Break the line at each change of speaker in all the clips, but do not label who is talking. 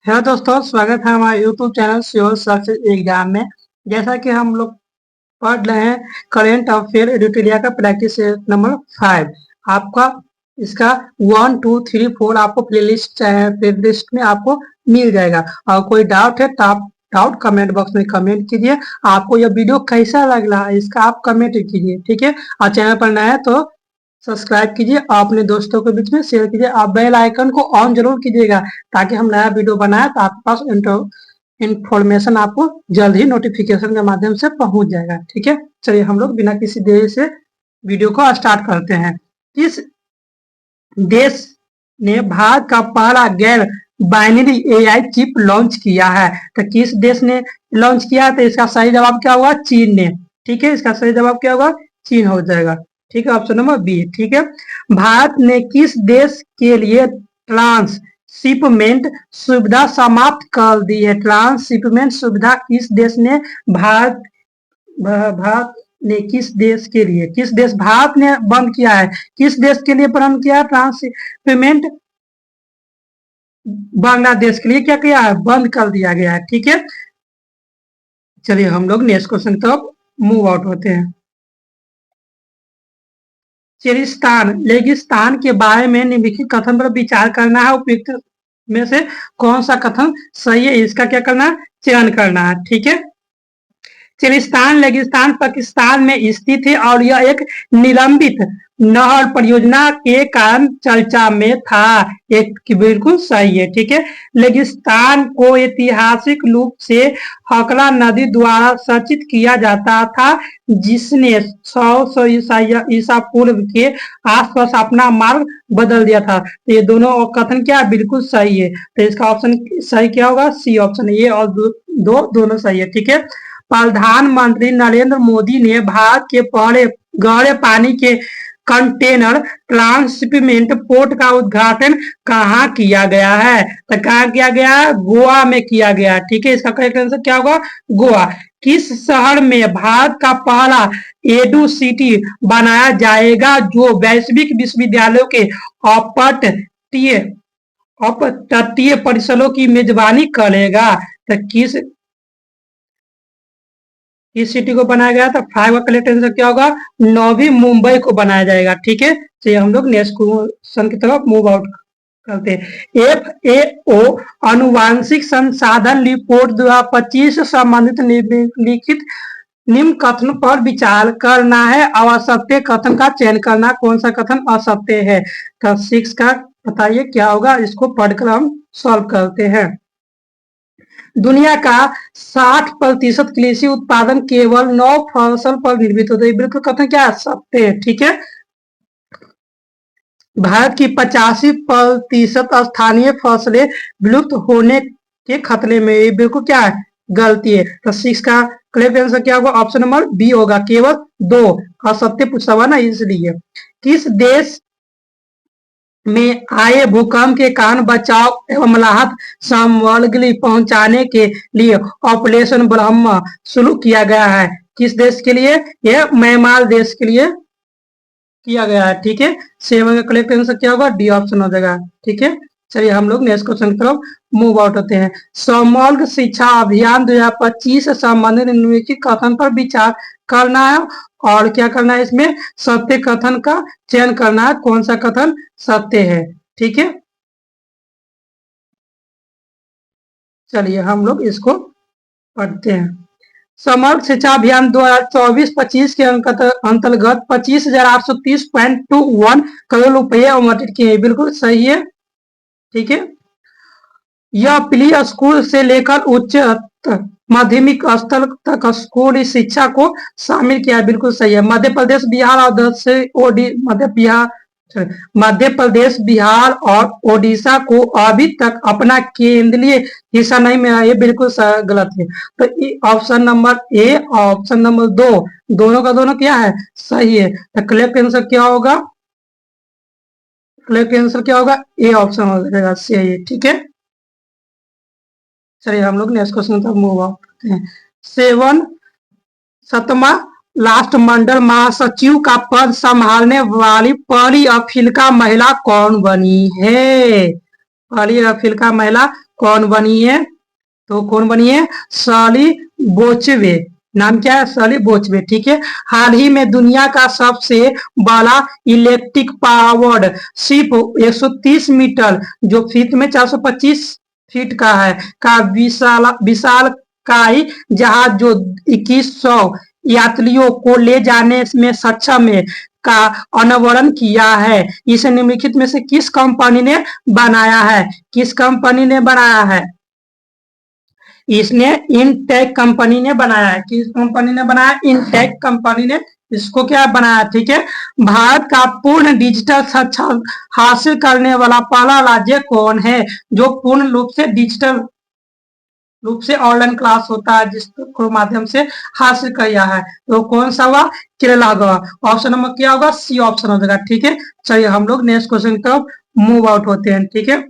Hello दोस्तों, स्वागत है हमारे YouTube channel civil services exam में। जैसा कि हम लोग पढ़ रहे हैं करेंट अफेयर एडिटोरिया का प्रैक्टिस नंबर 5। आपका इसका 1 2 3 4 आपको प्लेलिस्ट में आपको मिल जाएगा। और कोई डाउट है तो आप डाउट कमेंट बॉक्स में कमेंट कीजिए। आपको यह वीडियो कैसा लग रहा है इसका आप कमेंट कीजिए, ठीक है। और चैनल पर नया है तो सब्सक्राइब कीजिए और अपने दोस्तों के बीच में शेयर कीजिए। आप बेल आइकन को ऑन जरूर कीजिएगा ताकि हम नया वीडियो बनाए तो आपके पास इंफॉर्मेशन आपको जल्द ही नोटिफिकेशन के माध्यम से पहुंच जाएगा, ठीक है। चलिए हम लोग बिना किसी देरी से वीडियो को स्टार्ट करते हैं। किस देश ने भारत का पहला गैर बाइनरी एआई चिप लॉन्च किया है? तो किस देश ने लॉन्च किया है? तो इसका सही जवाब क्या होगा? चीन ने, ठीक है। इसका सही जवाब क्या होगा? चीन हो जाएगा, ठीक है। ऑप्शन नंबर बी, ठीक है। भारत ने किस देश के लिए ट्रांसशिपमेंट सुविधा समाप्त कर दी है? ट्रांसशिपमेंट सुविधा किस देश ने भारत भारत ने किस देश के लिए, किस देश भारत ने बंद किया है? किस देश के लिए बंद किया है ट्रांसशिपमेंट? बांग्लादेश के लिए क्या किया है? बंद कर दिया गया है, ठीक है। चलिए हम लोग नेक्स्ट क्वेश्चन की तरफ मूव आउट होते हैं। चिरिस्तान रेगिस्तान के बारे में निम्नलिखित कथन पर विचार करना है। उपयुक्त में से कौन सा कथन सही है? इसका क्या करना है? चयन करना है, ठीक है। चिरिस्तान रेगिस्तान पाकिस्तान में स्थित है और यह एक निलंबित नहर परियोजना के कारण चर्चा में था। एक बिल्कुल सही है, ठीक है। रेगिस्तान को ऐतिहासिक रूप से हकला नदी द्वारा संचित किया जाता था, जिसने 100 ईसा पूर्व के आसपास अपना मार्ग बदल दिया था। तो ये दोनों कथन क्या है? बिल्कुल सही है। तो इसका ऑप्शन सही क्या होगा? C option. ये और दोनों सही है, ठीक है। प्रधानमंत्री नरेंद्र मोदी ने भारत के पहले गहरे पानी के कंटेनर ट्रांसशिपमेंट पोर्ट का उद्घाटन कहाँ किया गया है? तो कहाँ किया गया है? गोवा में किया गया, ठीक है। इसका करेक्ट आंसर क्या होगा? गोवा। किस शहर में भारत का पहला एडू सिटी बनाया जाएगा जो वैश्विक विश्वविद्यालयों के अपतटीय अपतटीय परिसरों की मेजबानी करेगा? तो किस सिटी को बनाया गया था? 5 का करेक्ट आंसर क्या होगा? नवी मुंबई को बनाया जाएगा, ठीक है। चलिए हम लोग नेक्स्ट क्वेश्चन की तरफ मूव आउट करते हैं। FAO आनुवांशिक संसाधन रिपोर्ट 2025 से संबंधित निम्नलिखित निम्न कथन पर विचार करना है और असत्य कथन का चयन करना। कौन सा कथन असत्य है? तो 6 का बताइए क्या होगा? इसको पढ़कर हम सॉल्व करते हैं। दुनिया का 60% कृषि उत्पादन केवल 9 फसल पर निर्मित होता है। बिल्कुल कथन क्या है? सत्य है, ठीक है। भारत की 85% स्थानीय फसलें विलुप्त होने के खतरे में। ये बिल्कुल क्या है? गलती है। तो 6 का करेक्ट आंसर क्या होगा? ऑप्शन नंबर बी होगा। केवल 2 असत्य पूछा हुआ ना, इसलिए। किस देश में आए भूकंप के कारण बचाव एवं राहत सामग्री पहुंचाने के लिए ऑपरेशन ब्रह्मा शुरू किया गया है? किस देश के लिए? यह म्यांमार देश के लिए किया गया है, ठीक है। 7 का करेक्ट आंसर क्या होगा? डी ऑप्शन हो जाएगा, ठीक है। चलिए हम लोग नेक्स्ट क्वेश्चन की तरफ मूव आउट होते हैं। समग्र शिक्षा अभियान 2025 से संबंधित निम्नलिखित कथन पर विचार करना है और क्या करना है? इसमें सत्य कथन का चयन करना है। कौन सा कथन सत्य है, ठीक है। चलिए हम लोग इसको पढ़ते हैं। समग्र शिक्षा अभियान 2024-25 के अंतर्गत 25,830.21 करोड़ रुपए आवंटित किए। बिल्कुल सही है, ठीक है। यह प्री स्कूल से लेकर उच्च माध्यमिक स्तर तक स्कूली शिक्षा को शामिल किया। बिल्कुल सही है। मध्य प्रदेश बिहार और मध्य प्रदेश बिहार और ओडिशा को अभी तक अपना केंद्रीय हिस्सा नहीं मिला। ये बिल्कुल गलत है। तो ऑप्शन नंबर ए और ऑप्शन नंबर 2 दोनों का दोनों क्या है? सही है। तो करेक्ट आंसर क्या होगा? करेक्ट आंसर क्या होगा? ए ऑप्शन हो जाएगा, सही है, ठीक है। चलिए हम लोग नेक्स्ट क्वेश्चन तक मूव आउट करते हैं। 7वां राष्ट्र मंडल महासचिव का पद संभालने वाली पहली अफ्रीका महिला कौन बनी है? पहली अफ्रीका महिला कौन बनी है? तो कौन बनी है? शर्ली बोचवे। नाम क्या है? शर्ली बोचवे। ठीक है। हाल ही में दुनिया का सबसे बड़ा इलेक्ट्रिक पावर्ड शिप 130 मीटर, जो फीट में 425 फीट का है, का विशाल विशाल काई जहाज, जो 2100 यात्रियों को ले जाने में सक्षम है, का अनावरण किया है। इसे निम्नलिखित में से किस कंपनी ने बनाया है? किस कंपनी ने बनाया है? इसने इनटेक कंपनी ने बनाया है। किस कंपनी ने बनाया? इनटेक कंपनी ने इसको क्या बनाया? ठीक है। भारत का पूर्ण डिजिटल शिक्षा हासिल करने वाला पहला राज्य कौन है? जो पूर्ण रूप से ऑनलाइन क्लास होता है, जिसको माध्यम से हासिल किया है, तो कौन सा हुआ? केरला होगा। ऑप्शन नंबर क्या होगा? सी ऑप्शन हो जाएगा। ठीक है। चलिए हम लोग नेक्स्ट क्वेश्चन की तरफ मूव आउट होते हैं। ठीक है।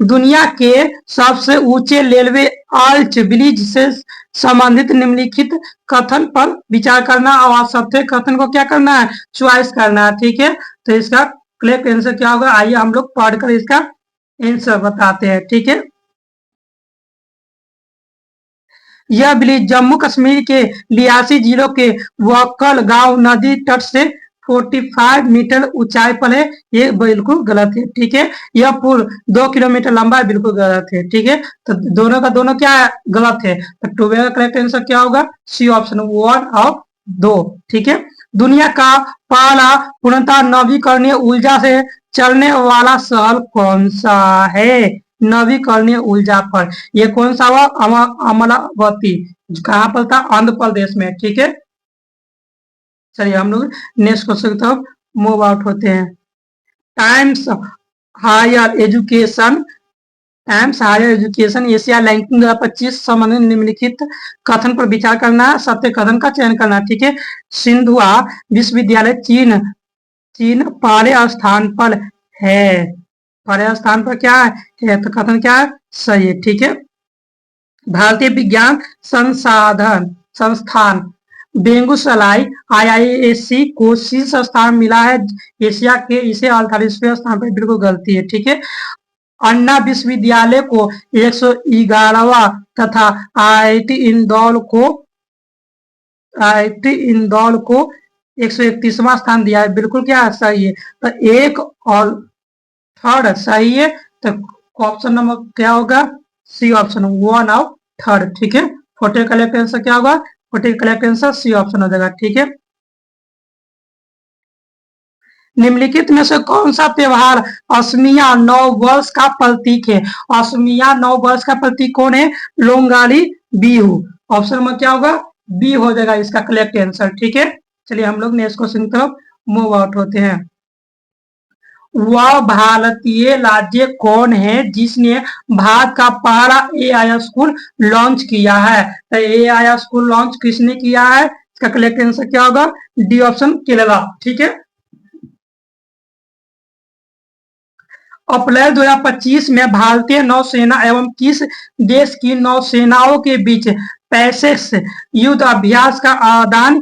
दुनिया के सबसे ऊंचे रेलवे आर्च ब्रिज से संबंधित निम्नलिखित कथन पर विचार करना और सत्य कथन को क्या करना है? चॉइस करना है। ठीक है। तो इसका करेक्ट आंसर क्या होगा? आइए हम लोग पढ़कर इसका आंसर बताते हैं। ठीक है। यह ब्रिज जम्मू कश्मीर के रियासी जिलों के वक्कल गांव नदी तट से 45 मीटर ऊंचाई पर है। ये बिल्कुल गलत है। ठीक है। यह पुल 2 किलोमीटर लंबा है। बिल्कुल गलत है। ठीक है। तो दोनों का दोनों क्या है? गलत है। तो टूबे का करेक्ट आंसर क्या होगा? सी ऑप्शन, 1 और 2। ठीक है। दुनिया का पहला पूर्णतः नवीकरणीय ऊर्जा से चलने वाला शहर कौन सा है? नवीकरणीय ऊर्जा पर ये कौन सा हुआ? अमरावती। कहाँ पर था? आंध्र प्रदेश में। ठीक है। चलिए हम लोग नेक्स्ट क्वेश्चन की तरफ मूव आउट होते हैं। Times Higher Education Times Higher Education Asia ranking 2025 संबंधित निम्नलिखित कथन पर विचार करना, सत्य कथन का चयन करना। ठीक है। सिंधुआ विश्वविद्यालय चीन चीन पहले स्थान पर है। पहले स्थान पर क्या है? तो कथन क्या है? सही है। ठीक है। भारतीय विज्ञान संसाधन संस्थान बेगूसराय IISc को शीर्ष स्थान मिला है एशिया के, इसे 48वें स्थान पर। बिल्कुल गलती है। ठीक है। अन्ना विश्वविद्यालय को 111वां तथा IIT इंदौर को 131वां स्थान दिया है। बिल्कुल क्या सही है? तो एक और थर्ड सही है। तो ऑप्शन नंबर क्या होगा? सी ऑप्शन, 1 और थर्ड। ठीक है। 40 का करेक्ट आंसर क्या होगा? 40 का करेक्ट आंसर सी ऑप्शन हो जाएगा। ठीक है। निम्नलिखित में से कौन सा त्योहार असमिया नव वर्ष का प्रतीक है? असमिया नव वर्ष का प्रतीक कौन है? लोंगाली बिहू। ऑप्शन नंबर क्या होगा? बी हो जाएगा इसका करेक्ट आंसर। ठीक है। चलिए हम लोग नेक्स्ट क्वेश्चन की तरफ मूव आउट होते हैं। वह भारतीय राज्य कौन है जिसने भारत का पहला AI स्कूल लॉन्च किया है? तो AI स्कूल लॉन्च किसने किया है? इसका करेक्ट आंसर क्या होगा? D option, Kerala. ठीक है। अप्रैल 2025 में भारतीय नौसेना एवं किस देश की नौसेनाओं के बीच पैसेक्स युद्ध अभ्यास का आदान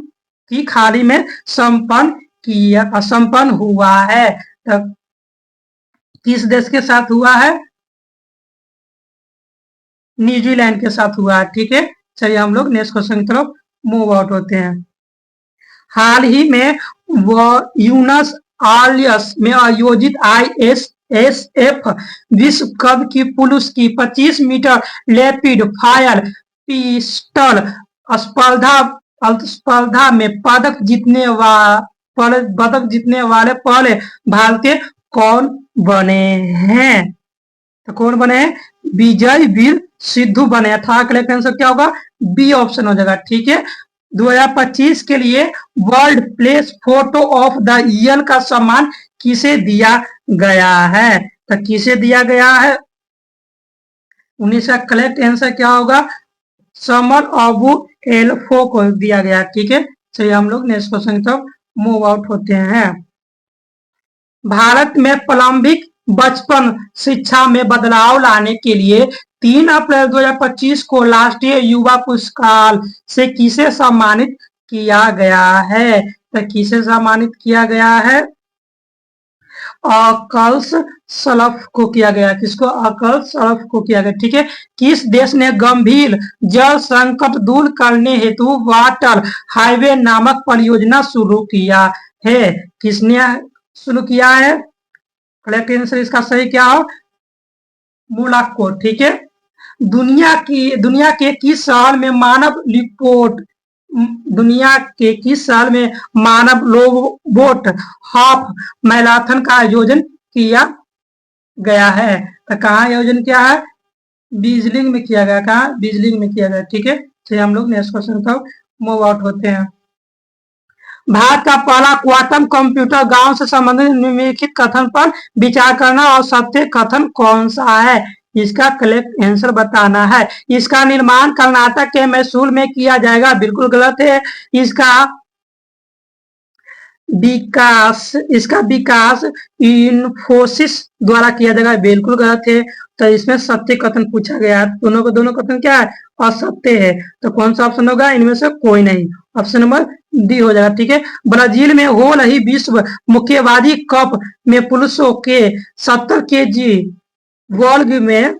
की खाड़ी में संपन्न हुआ है? तो किस देश के साथ हुआ है? न्यूजीलैंड के साथ हुआ है। ठीक है। चलिए हम लोग नेक्स्ट क्वेश्चन की तरफ मूव आउट होते हैं। हाल ही में ब्यूनस आयर्स में आयोजित ISSF विश्व कप की पुरुष की 25 मीटर रैपिड फायर पिस्टल स्पर्धा स्पर्धा में पदक जीतने वाले पहले भारतीय कौन बने हैं? तो कौन बने हैं? विजय वीर सिद्धू बने। अठारह करेक्ट आंसर क्या होगा? बी ऑप्शन हो जाएगा। ठीक है। 2025 के लिए world place photo of the year का सम्मान किसे दिया गया है? तो किसे दिया गया है? 19 का करेक्ट आंसर क्या होगा? समर अबू एल्फो को दिया गया। ठीक है। चलिए हम लोग नेक्स्ट क्वेश्चन की तरफ मूव आउट होते हैं। भारत में प्रारंभिक बचपन शिक्षा में बदलाव लाने के लिए 3 अप्रैल 2025 को राष्ट्रीय युवा पुरस्कार से किसे सम्मानित किया गया है? तो किसे सम्मानित किया गया है? अकल्स सलफ को किया गया। किसको? अकल्स सलफ को किया गया। ठीक है। किस देश ने गंभीर जल संकट दूर करने हेतु वाटर हाईवे नामक परियोजना शुरू किया है? किसने शुरू किया है? करेक्ट आंसर इसका सही क्या हो? मोनाको। ठीक है। दुनिया के किस साल में मानव रिपोर्ट दुनिया के किस साल में मानव रोबोट हाफ मैराथन का आयोजन किया गया है? तो कहाँ आयोजन किया है? बीजिंग में किया गया। कहाँ? बीजिंग में किया गया। ठीक है। तो हम लोग नेक्स्ट क्वेश्चन का मूव आउट होते हैं। भारत का पहला क्वांटम कंप्यूटर गांव से संबंधित निम्नलिखित कथन पर विचार करना और सत्य कथन कौन सा है? इसका करेक्ट आंसर बताना है। इसका निर्माण कर्नाटक के मैसूर में किया जाएगा। बिल्कुल गलत है। इसका विकास इन्फोसिस द्वारा किया जाएगा। बिल्कुल गलत है। तो इसमें सत्य कथन पूछा गया है। दोनों कथन क्या है? असत्य है। तो कौन सा ऑप्शन होगा? इनमें से कोई नहीं। ऑप्शन नंबर डी हो जाएगा। ठीक है। ब्राजील में हो रही विश्व मुक्केबाजी कप में पुरुषों के 70 केजी वर्ग में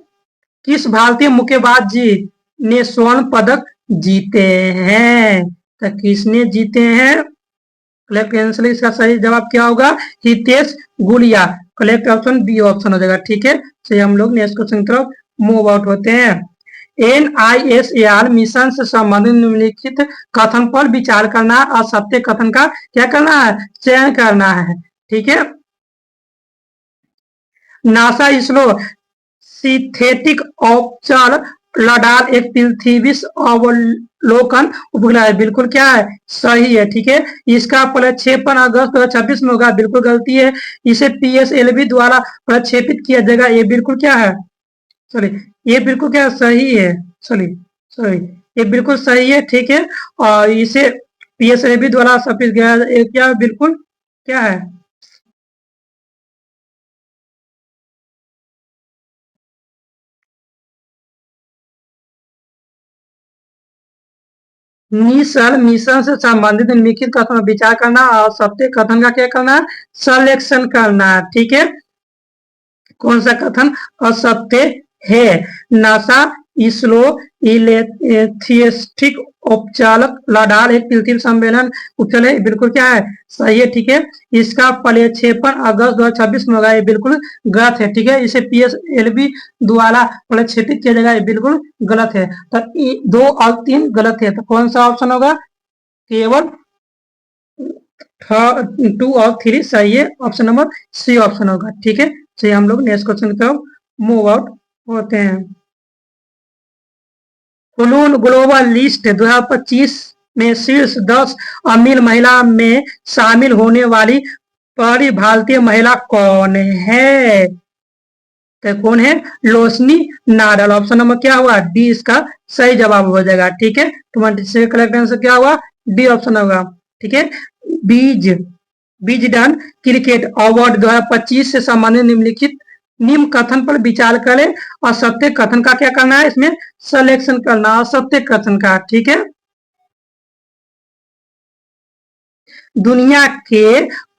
किस भारतीय मुक्केबाज जी ने स्वर्ण पदक जीते हैं? तो किसने जीते हैं? करेक्ट आंसर इसका सही जवाब क्या होगा? Hitesh Gulia. Correct option B option हो जाएगा। ठीक है। तो हम लोग नेक्स्ट क्वेश्चन की तरफ मूव आउट होते हैं। NISAR मिशन से संबंधित निम्नलिखित कथन पर विचार करना, असत्य कथन का क्या करना है? चयन करना है। ठीक है। नासा इसरो सिंथेटिक औपचार रडार एक पृथ्वी अवलोकन उपग्रह है। बिल्कुल क्या है? सही है। ठीक है। इसका प्रक्षेपण अगस्त 2026 में होगा। बिल्कुल गलती है। इसे PSLV द्वारा प्रक्षेपित किया जाएगा। ये बिल्कुल क्या है? सॉरी, ये बिल्कुल क्या सही है? सॉरी सॉरी, ये बिल्कुल सही है। ठीक है। और इसे PSLV द्वारा स्थापित किया ये क्या बिल्कुल क्या है? मिशन मिशन से संबंधित निम्नलिखित कथन पर विचार करना और सत्य कथन का क्या करना है? सिलेक्शन करना है। ठीक है। कौन सा कथन असत्य है? नासा इसरो इलेक्ट्रिक औपचारिक रडार एक पृथ्वी सम्मेलन उपचल है। बिल्कुल क्या है? सही है। ठीक है। इसका प्रक्षेपण अगस्त 2026 में होगा। ये बिल्कुल गलत है। ठीक है। इसे PSLV द्वारा प्रक्षेपित किया जाएगा। ये बिल्कुल गलत है। तो 2 और 3 गलत है। तो कौन सा ऑप्शन होगा? केवल 2 और 3 सही है। ऑप्शन नंबर सी ऑप्शन होगा। ठीक है। चलिए हम लोग नेक्स्ट क्वेश्चन की तरफ मूव आउट होते हैं। उलून ग्लोबल लिस्ट 2025 में शीर्ष 10 अमीर महिला में शामिल होने वाली पहली भारतीय महिला कौन है? तो कौन है? रोशनी नाडल। ऑप्शन नंबर क्या हुआ? डी इसका सही जवाब हो जाएगा। ठीक है। 26 करेक्ट आंसर क्या हुआ? डी ऑप्शन होगा। ठीक है। बीज बीजडन क्रिकेट अवार्ड 2025 से संबंधित निम्न कथन पर विचार करें और सत्य कथन का क्या करना है? इसमें सिलेक्शन करना और सत्य कथन का। ठीक है। दुनिया के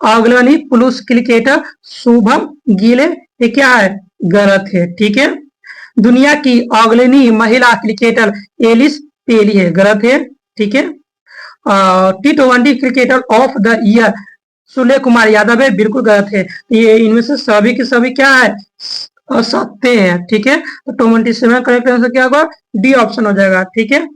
अग्रणी पुरुष क्रिकेटर शुभम गिल, ये क्या है? गलत है। ठीक है। दुनिया की अग्रणी महिला क्रिकेटर एलिस पेली है। गलत है। ठीक है। T20 cricketer of the year Surya Kumar Yadav है। बिल्कुल गलत है। ये इनमें से सभी के सभी क्या है? असत्य है। ठीक है। तो 27 करेक्ट आंसर क्या होगा? डी ऑप्शन हो जाएगा। ठीक है।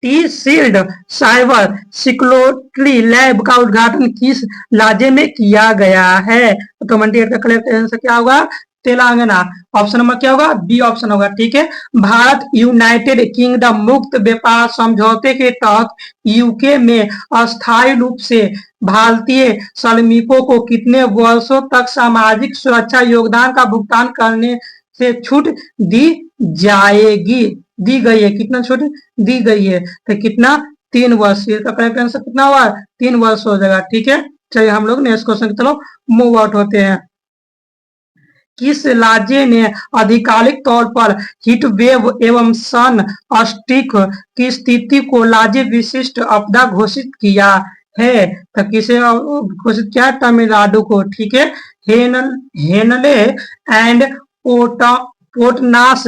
T shield cyber security lab का उद्घाटन किस राज्य में किया गया है? तो 28 का करेक्ट आंसर क्या होगा? तेलंगाना। ऑप्शन नंबर क्या होगा? बी ऑप्शन होगा। ठीक है। भारत यूनाइटेड किंगडम मुक्त व्यापार समझौते के तहत यूके में अस्थायी रूप से भारतीय श्रमिकों को कितने वर्षों तक सामाजिक सुरक्षा योगदान का भुगतान करने से छूट दी जाएगी? दी गई है। कितना छूट दी गई है? तो कितना? 3 वर्ष। इसका करेक्ट आंसर कितना हुआ? 3 वर्ष हो जाएगा। ठीक है। चलिए हम लोग नेक्स्ट क्वेश्चन की तरफ मूव आउट होते हैं। किस राज्य ने आधिकारिक तौर पर हीट वेव एवं सन स्ट्रोक की स्थिति को राज्य विशिष्ट आपदा घोषित किया है, तो किसे घोषित किया? तमिलनाडु को। ठीक है, हेनले एंड पोटा पोटनास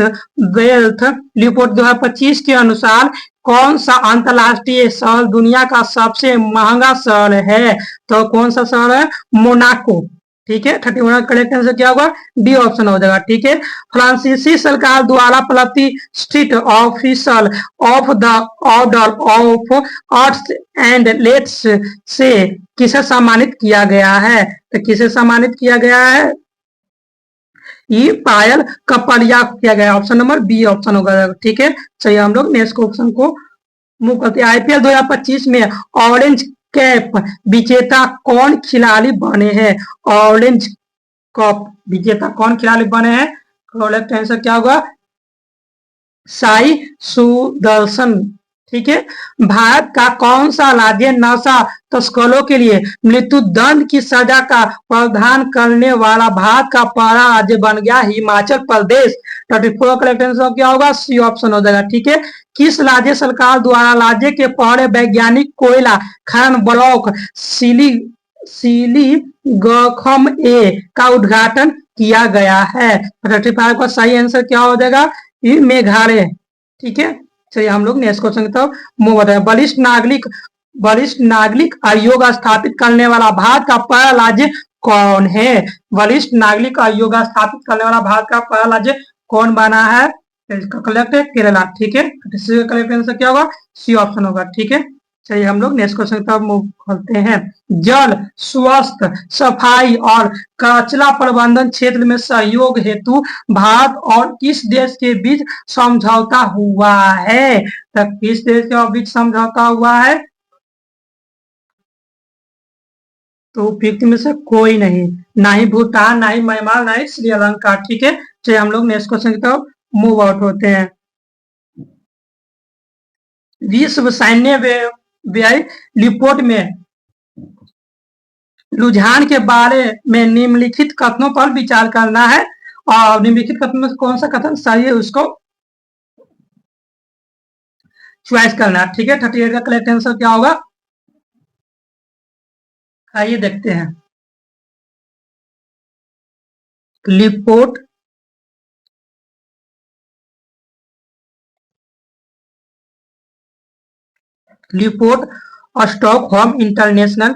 वेल्थ रिपोर्ट 2025 के अनुसार कौन सा अंतरराष्ट्रीय शहर दुनिया का सबसे महंगा शहर है? तो कौन सा शहर है? मोनाको। ठीक है, 31 करेक्ट आंसर क्या होगा? डी ऑप्शन हो जाएगा। ठीक है, फ्रांसीसी सरकार द्वारा प्रतिष्ठित officer of the order of arts and let's say किसे सम्मानित किया गया है? तो किसे सम्मानित किया गया है? ई पायल कपड़िया किया गया। ऑप्शन नंबर बी ऑप्शन होगा। ठीक है, चलिए हम लोग नेक्स्ट क्वेश्चन को मूव करते हैं। आईपीएल 2025 में ऑरेंज कैप विजेता कौन खिलाड़ी बने हैं? ऑरेंज कप विजेता कौन खिलाड़ी बने हैं? करेक्ट आंसर क्या होगा? साई सुदर्शन। ठीक है, भारत का कौन सा राज्य नशा तस्करों के लिए मृत्यु दंड की सजा का प्रावधान करने वाला भारत का पहला राज्य बन गया? हिमाचल प्रदेश। 34 करेक्ट आंसर क्या होगा? सी ऑप्शन हो जाएगा। ठीक है, किस राज्य सरकार द्वारा राज्य के पहले वैज्ञानिक कोयला खनन ब्लॉक सिलीगुड़म ए का उद्घाटन किया गया है? 35 का सही आंसर क्या हो जाएगा? मेघालय। ठीक है, चलिए हम लोग नेक्स्ट क्वेश्चन की तरफ मूव होते हैं। वरिष्ठ नागरिक आयोग स्थापित करने वाला भारत का पहला राज्य कौन है? वरिष्ठ नागरिक आयोग स्थापित करने वाला भारत का पहला राज्य कौन बना है? इसका करेक्ट है केरला। ठीक है, करेक्ट आंसर क्या होगा? सी ऑप्शन होगा। ठीक है, चलिए हम लोग नेक्स्ट क्वेश्चन की तरफ मूव करते हैं। जल, स्वास्थ्य, सफाई और कचरा प्रबंधन क्षेत्र में सहयोग हेतु भारत और किस देश के बीच समझौता हुआ है? तो किस देश के बीच समझौता हुआ है? तो उपयुक्त में से कोई नहीं, ना ही भूटान, ना ही म्यांमार, ना ही श्रीलंका। ठीक है, चलिए हम लोग नेक्स्ट क्वेश्चन की तरफ मूव आउट होते हैं। विश्व सैन्य व्यय रिपोर्ट में रुझान के बारे में निम्नलिखित कथनों पर विचार करना है और निम्नलिखित कथनों में कौन सा कथन सही है उसको चॉइस करना है। ठीक है, 38 का करेक्ट आंसर क्या होगा? आइए देखते हैं। Report Stockholm International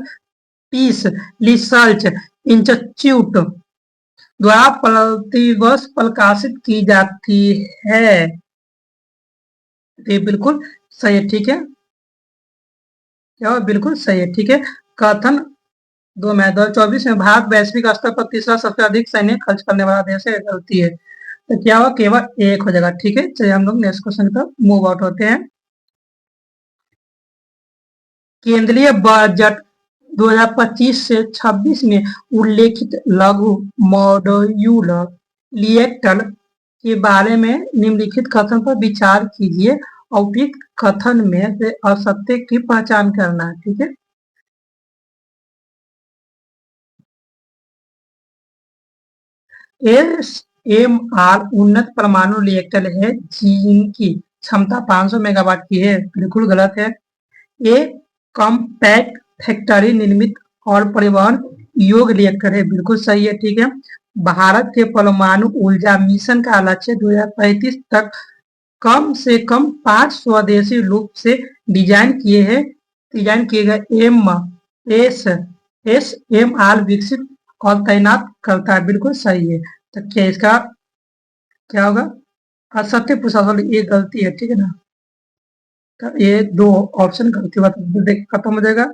Peace Research Institute द्वारा प्रतिवर्ष प्रकाशित की जाती है। ये बिल्कुल सही है। ठीक है, क्या बिल्कुल सही है। ठीक है, कथन 2024 में भारत वैश्विक स्तर पर तीसरा सबसे अधिक सैन्य खर्च करने वाला देश है, गलती है। तो क्या हुआ? केवल एक हो जाएगा। ठीक है, चलिए हम लोग नेक्स्ट क्वेश्चन की तरफ मूव आउट होते हैं। केंद्रीय बजट 2025 से 26 में उल्लेखित लघु मॉड्यूलर रिएक्टर के बारे में निम्नलिखित कथन पर विचार कीजिए। उपयुक्त कथन में से असत्य की पहचान करना है। ठीक है, एसएमआर उन्नत परमाणु रिएक्टर है जिनकी क्षमता 500 मेगावाट की है। बिल्कुल गलत है। ये कॉम्पैक्ट फैक्ट्री निर्मित और परिवहन योग्य रिएक्टर है। बिल्कुल सही है। ठीक है, भारत के परमाणु ऊर्जा मिशन का लक्ष्य 2035 तक कम से कम 5 स्वदेशी रूप से डिजाइन किए गए एसएमआर विकसित और तैनात करता है। बिल्कुल सही है। तो क्या इसका क्या होगा? असत्य पूछा, ये गलती है। ठीक है ना, तो ये दो ऑप्शन गलती हुआ तो खत्म हो जाएगा।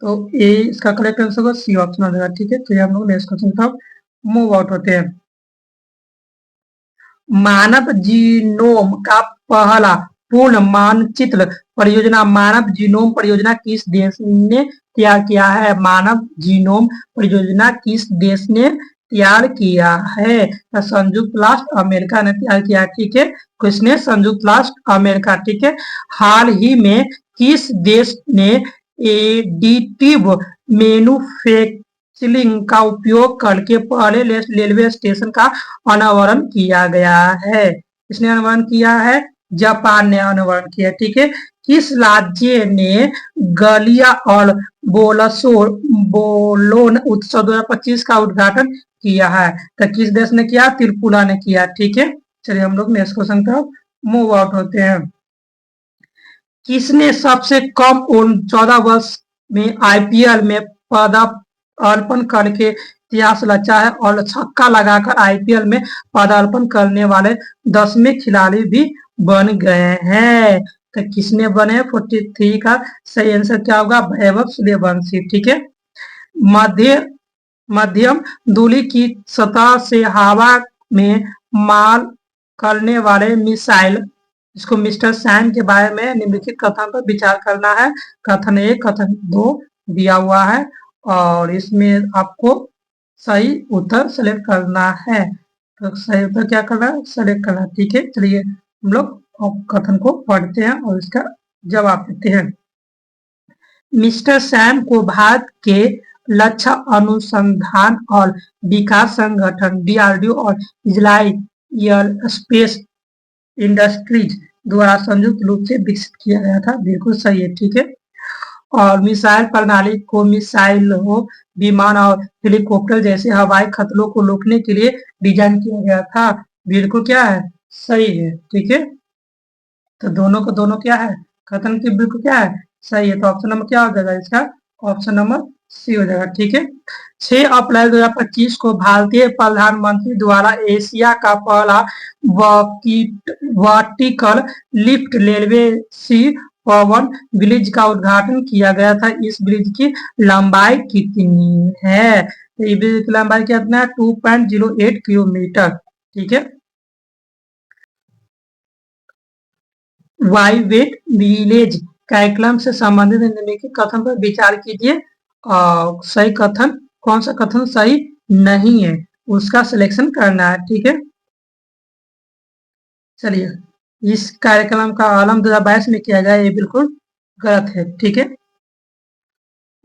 तो ए इसका करेक्ट आंसर होगा, सी ऑप्शन हो जाएगा। ठीक है, तो हम लोग नेक्स्ट क्वेश्चन की तरफ मूव आउट होते हैं। मानव जीनोम का पहला पूर्ण मानचित्र परियोजना मानव जीनोम परियोजना किस देश ने तैयार किया है? मानव जीनोम परियोजना किस देश ने तैयार किया है? तो संयुक्त राष्ट्र अमेरिका ने तैयार किया। ठीक है, किसने? संयुक्त राष्ट्र अमेरिका। ठीक है, हाल ही में किस देश ने एडिटिव मैन्युफैक्चरिंग का उपयोग करके पहले रेलवे स्टेशन का अनावरण किया गया है? इसने अनावरण किया है जापान ने अनावरण किया। ठीक है, किस राज्य ने गलिया और बोलोन उत्सव 2025 का उद्घाटन किया है? तो किस देश ने किया? त्रिपुरा ने किया। ठीक है, चलिए हम लोग नेक्स्ट क्वेश्चन की तरफ मूव आउट होते हैं। किसने सबसे कम उम्र 14 वर्ष में आईपीएल में पदार्पण करके इतिहास रचा है और छक्का लगाकर आईपीएल में पदार्पण करने वाले 10वें खिलाड़ी भी बन गए हैं? तो किसने बने? 43 का सही आंसर क्या होगा? वैभव सूर्यवंशी। ठीक है, मध्य मध्यम दूरी की सतह से हवा में मार करने वाले मिसाइल, इसको मिस्टर सैम के बारे में निम्नलिखित कथन पर विचार करना है। कथन 1, कथन 2 दिया हुआ है और इसमें आपको सही उत्तर सेलेक्ट करना है। तो सही उत्तर क्या करना है? सेलेक्ट करना है। ठीक है, चलिए हम लोग कथन को पढ़ते हैं और इसका जवाब देते हैं। मिस्टर सैम को भारत के रक्षा अनुसंधान और विकास संगठन डीआरडीओ और इजराइल स्पेस इंडस्ट्रीज द्वारा संयुक्त रूप से विकसित किया गया था। बिल्कुल सही है। ठीक है, और मिसाइल प्रणाली को मिसाइलों, विमान और हेलीकॉप्टर जैसे हवाई खतरों को रोकने के लिए डिजाइन किया गया था। बिल्कुल क्या है? सही है। ठीक है, तो दोनों को दोनों क्या है? कथन की बिल्कुल क्या है? सही है। तो ऑप्शन नंबर क्या हो जाएगा इसका? ऑप्शन नंबर सी हो जाएगा। ठीक है, 6 अप्रैल 2025 को भारतीय प्रधानमंत्री द्वारा एशिया का पहला वर्टिकल लिफ्ट रेलवे सी पवन ब्रिज का उद्घाटन किया गया था। इस ब्रिज की लंबाई कितनी है? तो ये ब्रिज की लंबाई कितना है? 2.08 किलोमीटर। ठीक है, वाई वेट विलेज कार्यक्रम से संबंधित निम्नलिखित कथन पर विचार कीजिए। सही कथन कौन सा कथन सही नहीं है उसका सिलेक्शन करना है। ठीक है, चलिए इस कार्यक्रम का आरंभ 2022 में किया गया, ये बिल्कुल गलत है। ठीक है,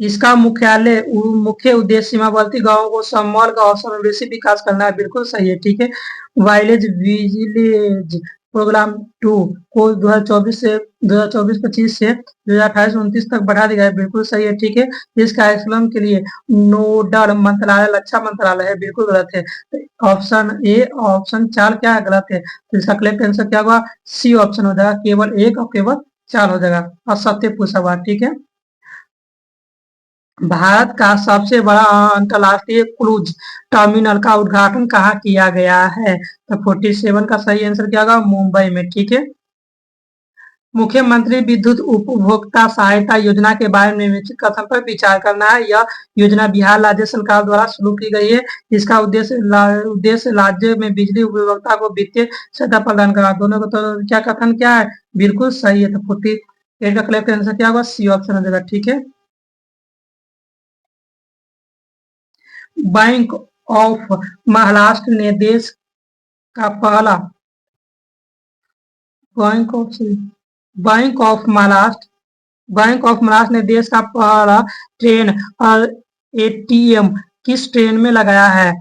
इसका मुख्य उद्देश्य सीमावर्ती गांवों को समग्र और समावेशी विकास करना है। बिल्कुल सही है। ठीक है, वाइलेज विलेज प्रोग्राम 2 को 2024 से 2024-25 से 2028-29 तक बढ़ा दिया है। बिल्कुल सही है। ठीक है, इस कार्यक्रम के लिए नोडल मंत्रालय रक्षा मंत्रालय है। बिल्कुल गलत है। ऑप्शन ए, ऑप्शन 4 क्या है? गलत है। तो इसका करेक्ट आंसर क्या होगा? सी ऑप्शन हो जाएगा। केवल 1 और केवल 4 हो जाएगा और सत्य पूछा हुआ। ठीक है, भारत का सबसे बड़ा अंतर्राष्ट्रीय क्रूज टर्मिनल का उद्घाटन कहाँ किया गया है? तो 47 का सही आंसर क्या होगा? मुंबई में। ठीक है, मुख्यमंत्री विद्युत उपभोक्ता सहायता योजना के बारे में निम्नलिखित कथन पर विचार करना है। यह योजना बिहार राज्य सरकार द्वारा शुरू की गई है। इसका उद्देश्य राज्य में बिजली उपभोक्ता को वित्तीय सहायता प्रदान करना। दोनों का तो क्या कथन क्या है? बिल्कुल सही है। तो 48 का करेक्ट आंसर क्या होगा? सी ऑप्शन हो जाएगा। ठीक है, बैंक ऑफ महाराष्ट्र ने देश का पहला bank of bank of Maharashtra bank of Maharashtra ने देश का पहला ट्रेन एटीएम किस ट्रेन में लगाया है?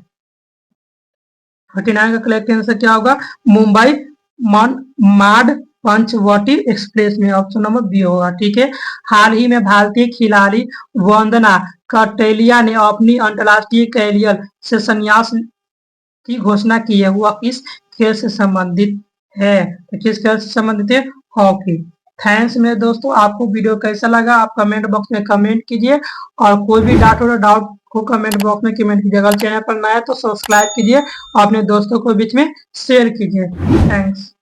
49 का करेक्ट आंसर क्या होगा? मुंबई माड पंचवटी एक्सप्रेस में। ऑप्शन नंबर बी होगा। ठीक है, हाल ही में भारतीय खिलाड़ी वंदना कटेलिया ने अपनी अंतर्राष्ट्रीय कैरियर से संन्यास की घोषणा की है। वह किस खेल से संबंधित है? तो किस खेल से संबंधित है? हॉकी। थैंक्स मेरे दोस्तों, आपको वीडियो कैसा लगा आप कमेंट बॉक्स में कमेंट कीजिए और कोई भी डाउट हो तो डाउट को कमेंट बॉक्स में कमेंट कीजिए। अगर चैनल पर नया है तो सब्सक्राइब कीजिए और अपने दोस्तों को बीच में शेयर कीजिए। थैंक्स।